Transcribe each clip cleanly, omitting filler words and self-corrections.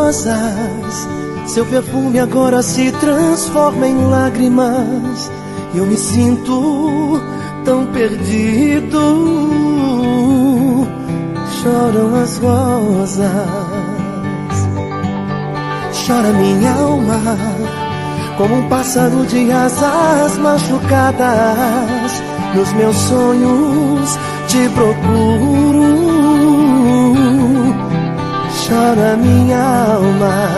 rosas. Seu perfume agora se transforma em lágrimas. Eu me sinto tão perdido. Choram as rosas. Chora minha alma, como um pássaro de asas machucadas. Nos meus sonhos te procuro. Chora minha alma.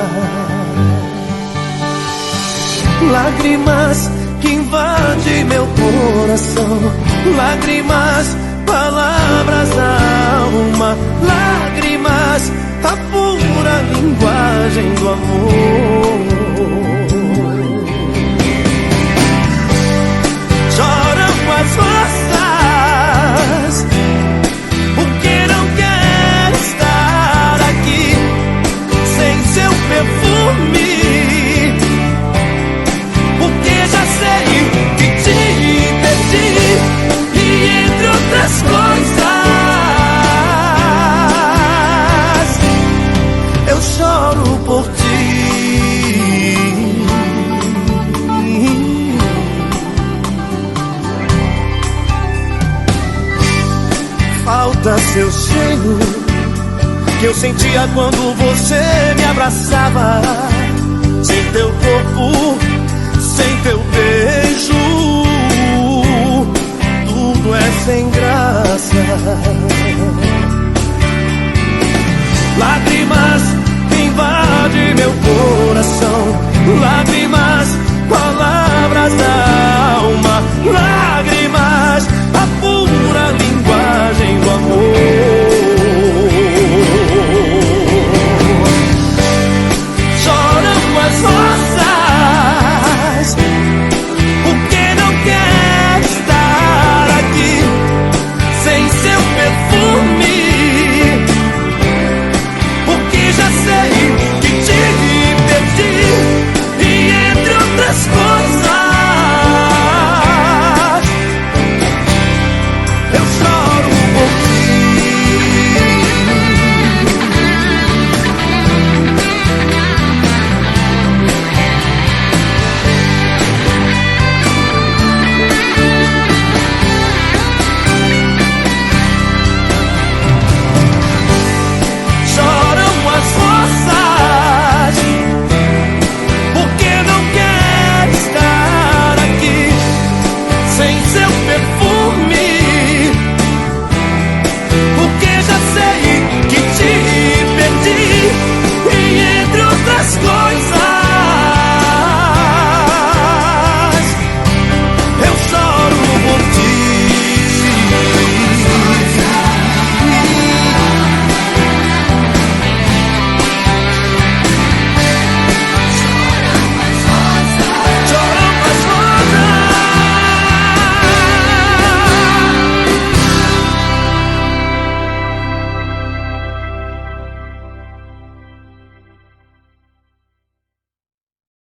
Lágrimas que invadem meu coração. Lágrimas, palavras da alma. Lágrimas, a pura linguagem do amor. Choram as rosas, porque não quer estar aqui sem seu perfume, porque já sei que te perdi. E entre outras coisas, eu choro por ti. Falta seu cheiro que eu sentia quando você me abraçava. Sem teu corpo, sem teu beijo, tudo é sem graça. Lágrimas